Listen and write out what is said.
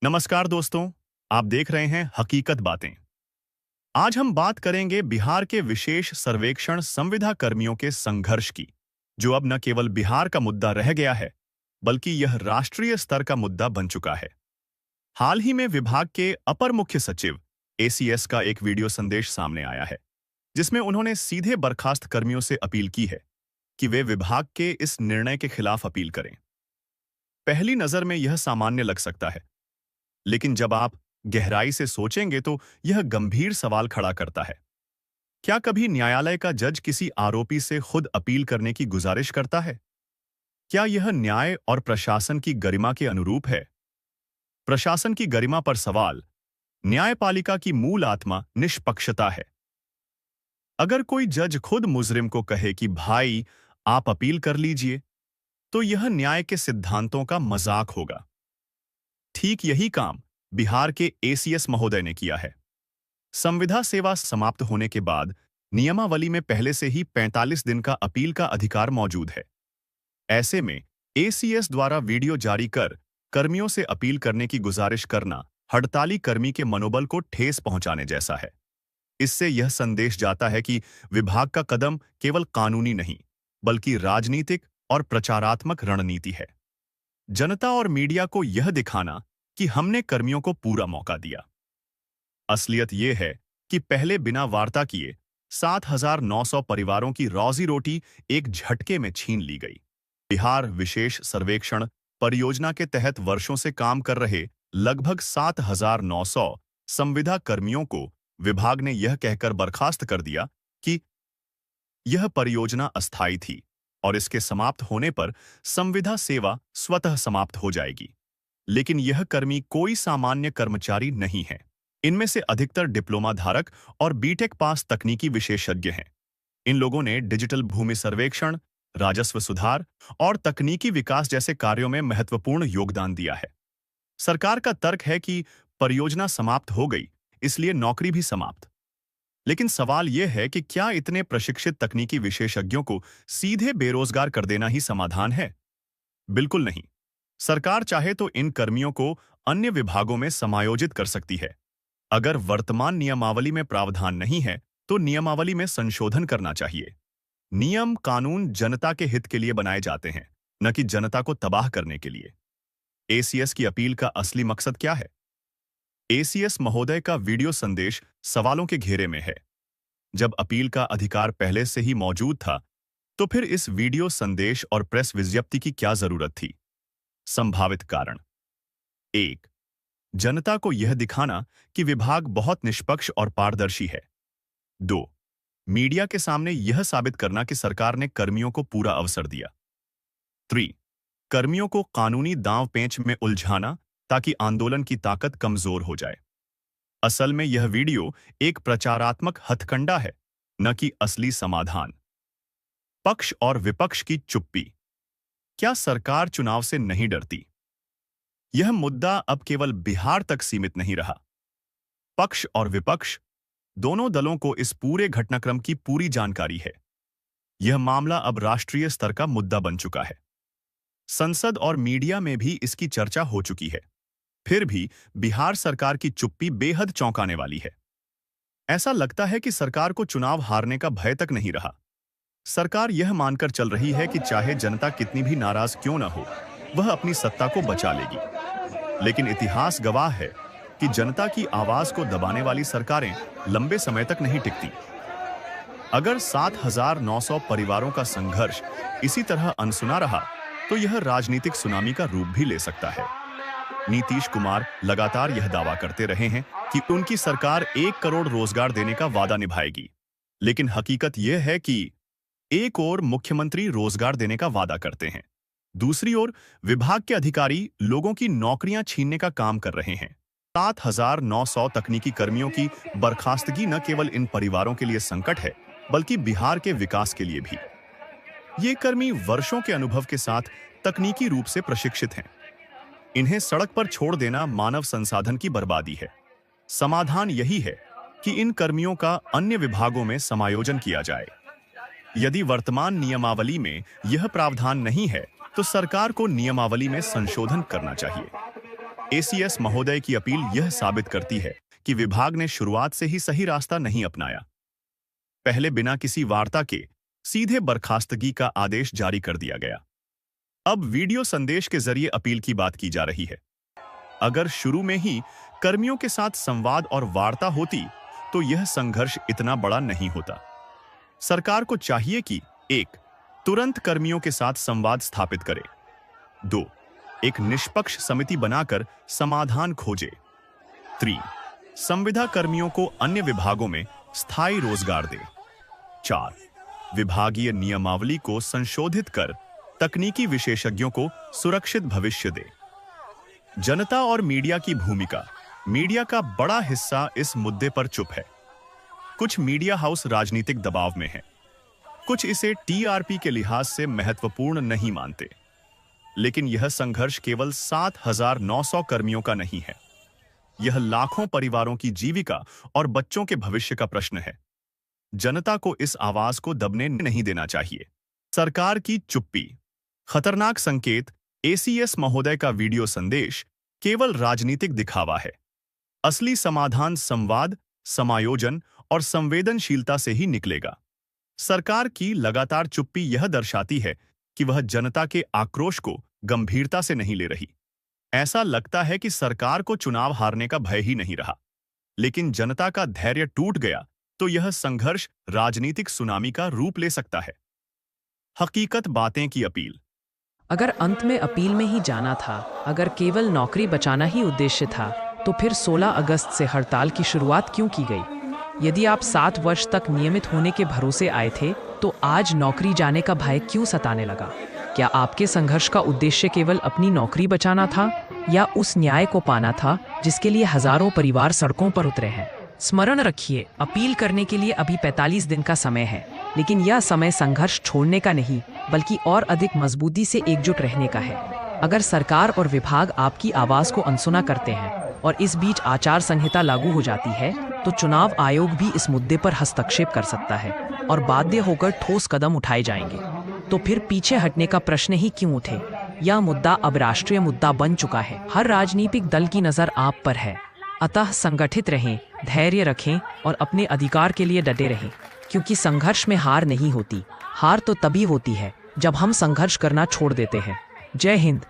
नमस्कार दोस्तों, आप देख रहे हैं हकीकत बातें। आज हम बात करेंगे बिहार के विशेष सर्वेक्षण संविदा कर्मियों के संघर्ष की, जो अब न केवल बिहार का मुद्दा रह गया है, बल्कि यह राष्ट्रीय स्तर का मुद्दा बन चुका है। हाल ही में विभाग के अपर मुख्य सचिव एसीएस का एक वीडियो संदेश सामने आया है, जिसमें उन्होंने सीधे बर्खास्त कर्मियों से अपील की है कि वे विभाग के इस निर्णय के खिलाफ अपील करें। पहली नजर में यह सामान्य लग सकता है, लेकिन जब आप गहराई से सोचेंगे तो यह गंभीर सवाल खड़ा करता है। क्या कभी न्यायालय का जज किसी आरोपी से खुद अपील करने की गुजारिश करता है? क्या यह न्याय और प्रशासन की गरिमा के अनुरूप है? प्रशासन की गरिमा पर सवाल। न्यायपालिका की मूल आत्मा निष्पक्षता है। अगर कोई जज खुद मुजरिम को कहे कि भाई आप अपील कर लीजिए, तो यह न्याय के सिद्धांतों का मजाक होगा। ठीक यही काम बिहार के एसीएस महोदय ने किया है। संविदा सेवा समाप्त होने के बाद नियमावली में पहले से ही 45 दिन का अपील का अधिकार मौजूद है। ऐसे में एसीएस द्वारा वीडियो जारी कर कर्मियों से अपील करने की गुजारिश करना हड़ताली कर्मी के मनोबल को ठेस पहुंचाने जैसा है। इससे यह संदेश जाता है कि विभाग का कदम केवल कानूनी नहीं, बल्कि राजनीतिक और प्रचारात्मक रणनीति है। जनता और मीडिया को यह दिखाना कि हमने कर्मियों को पूरा मौका दिया। असलियत यह है कि पहले बिना वार्ता किए 7,900 परिवारों की रोजी रोटी एक झटके में छीन ली गई। बिहार विशेष सर्वेक्षण परियोजना के तहत वर्षों से काम कर रहे लगभग 7,900 संविदा कर्मियों को विभाग ने यह कहकर बर्खास्त कर दिया कि यह परियोजना अस्थायी थी और इसके समाप्त होने पर संविदा सेवा स्वतः समाप्त हो जाएगी। लेकिन यह कर्मी कोई सामान्य कर्मचारी नहीं है। इनमें से अधिकतर डिप्लोमा धारक और बीटेक पास तकनीकी विशेषज्ञ हैं। इन लोगों ने डिजिटल भूमि सर्वेक्षण, राजस्व सुधार और तकनीकी विकास जैसे कार्यों में महत्वपूर्ण योगदान दिया है। सरकार का तर्क है कि परियोजना समाप्त हो गई, इसलिए नौकरी भी समाप्त। लेकिन सवाल यह है कि क्या इतने प्रशिक्षित तकनीकी विशेषज्ञों को सीधे बेरोजगार कर देना ही समाधान है? बिल्कुल नहीं। सरकार चाहे तो इन कर्मियों को अन्य विभागों में समायोजित कर सकती है। अगर वर्तमान नियमावली में प्रावधान नहीं है, तो नियमावली में संशोधन करना चाहिए। नियम कानून जनता के हित के लिए बनाए जाते हैं, न कि जनता को तबाह करने के लिए। एसीएस की अपील का असली मकसद क्या है? एसीएस महोदय का वीडियो संदेश सवालों के घेरे में है। जब अपील का अधिकार पहले से ही मौजूद था, तो फिर इस वीडियो संदेश और प्रेस विज्ञप्ति की क्या जरूरत थी? संभावित कारण। 1. जनता को यह दिखाना कि विभाग बहुत निष्पक्ष और पारदर्शी है। 2. मीडिया के सामने यह साबित करना कि सरकार ने कर्मियों को पूरा अवसर दिया। 3. कर्मियों को कानूनी दांव पेंच में उलझाना ताकि आंदोलन की ताकत कमजोर हो जाए। असल में यह वीडियो एक प्रचारात्मक हथकंडा है, न कि असली समाधान। पक्ष और विपक्ष की चुप्पी। क्या सरकार चुनाव से नहीं डरती? यह मुद्दा अब केवल बिहार तक सीमित नहीं रहा। पक्ष और विपक्ष दोनों दलों को इस पूरे घटनाक्रम की पूरी जानकारी है। यह मामला अब राष्ट्रीय स्तर का मुद्दा बन चुका है। संसद और मीडिया में भी इसकी चर्चा हो चुकी है। फिर भी बिहार सरकार की चुप्पी बेहद चौंकाने वाली है। ऐसा लगता है कि सरकार को चुनाव हारने का भय तक नहीं रहा। सरकार यह मानकर चल रही है कि चाहे जनता कितनी भी नाराज क्यों न हो, वह अपनी सत्ता को बचा लेगी। लेकिन इतिहास गवाह है कि जनता की आवाज को दबाने वाली सरकारें लंबे समय तक नहीं टिकती। अगर 7,900 परिवारों का संघर्ष इसी तरह अनसुना रहा, तो यह राजनीतिक सुनामी का रूप भी ले सकता है। नीतीश कुमार लगातार यह दावा करते रहे हैं कि उनकी सरकार 1 करोड़ रोजगार देने का वादा निभाएगी। लेकिन हकीकत यह है कि एक ओर मुख्यमंत्री रोजगार देने का वादा करते हैं, दूसरी ओर विभाग के अधिकारी लोगों की नौकरियां छीनने का काम कर रहे हैं। 7,900 तकनीकी कर्मियों की बर्खास्तगी न केवल इन परिवारों के लिए संकट है, बल्कि बिहार के विकास के लिए भी। ये कर्मी वर्षों के अनुभव के साथ तकनीकी रूप से प्रशिक्षित हैं। इन्हें सड़क पर छोड़ देना मानव संसाधन की बर्बादी है। समाधान यही है कि इन कर्मियों का अन्य विभागों में समायोजन किया जाए। यदि वर्तमान नियमावली में यह प्रावधान नहीं है, तो सरकार को नियमावली में संशोधन करना चाहिए। एसीएस महोदय की अपील यह साबित करती है कि विभाग ने शुरुआत से ही सही रास्ता नहीं अपनाया। पहले बिना किसी वार्ता के सीधे बर्खास्तगी का आदेश जारी कर दिया गया। अब वीडियो संदेश के जरिए अपील की बात की जा रही है। अगर शुरू में ही कर्मियों के साथ संवाद और वार्ता होती तो यह संघर्ष इतना बड़ा नहीं होता। सरकार को चाहिए कि 1. तुरंत कर्मियों के साथ संवाद स्थापित करे। 2. एक निष्पक्ष समिति बनाकर समाधान खोजे। 3. संविदा कर्मियों को अन्य विभागों में स्थायी रोजगार दे। 4. विभागीय नियमावली को संशोधित कर तकनीकी विशेषज्ञों को सुरक्षित भविष्य दे। जनता और मीडिया की भूमिका। मीडिया का बड़ा हिस्सा इस मुद्दे पर चुप है। कुछ मीडिया हाउस राजनीतिक दबाव में हैं। कुछ इसे टीआरपी के लिहाज से महत्वपूर्ण नहीं मानते। लेकिन यह संघर्ष केवल 7,900 कर्मियों का नहीं है। यह लाखों परिवारों की जीविका और बच्चों के भविष्य का प्रश्न है। जनता को इस आवाज को दबने नहीं देना चाहिए। सरकार की चुप्पी। खतरनाक संकेत। एसीएस महोदय का वीडियो संदेश केवल राजनीतिक दिखावा है। असली समाधान संवाद, समायोजन और संवेदनशीलता से ही निकलेगा। सरकार की लगातार चुप्पी यह दर्शाती है कि वह जनता के आक्रोश को गंभीरता से नहीं ले रही। ऐसा लगता है कि सरकार को चुनाव हारने का भय ही नहीं रहा। लेकिन जनता का धैर्य टूट गया तो यह संघर्ष राजनीतिक सुनामी का रूप ले सकता है। हकीकत बातें की अपील। अगर अंत में अपील में ही जाना था, अगर केवल नौकरी बचाना ही उद्देश्य था, तो फिर 16 अगस्त से हड़ताल की शुरुआत क्यों की गई? यदि आप 7 वर्ष तक नियमित होने के भरोसे आए थे, तो आज नौकरी जाने का भय क्यों सताने लगा? क्या आपके संघर्ष का उद्देश्य केवल अपनी नौकरी बचाना था या उस न्याय को पाना था जिसके लिए हजारों परिवार सड़कों पर उतरे हैं? स्मरण रखिए, अपील करने के लिए अभी 45 दिन का समय है, लेकिन यह समय संघर्ष छोड़ने का नहीं, बल्कि और अधिक मजबूती से एकजुट रहने का है। अगर सरकार और विभाग आपकी आवाज को अनसुना करते हैं और इस बीच आचार संहिता लागू हो जाती है, तो चुनाव आयोग भी इस मुद्दे पर हस्तक्षेप कर सकता है और बाध्य होकर ठोस कदम उठाए जाएंगे। तो फिर पीछे हटने का प्रश्न ही क्यों उठे? यह मुद्दा अब राष्ट्रीय मुद्दा बन चुका है। हर राजनीतिक दल की नजर आप पर है। अतः संगठित रहें, धैर्य रखें और अपने अधिकार के लिए डटे रहें, क्योंकि संघर्ष में हार नहीं होती। हार तो तभी होती है जब हम संघर्ष करना छोड़ देते हैं। जय हिंद।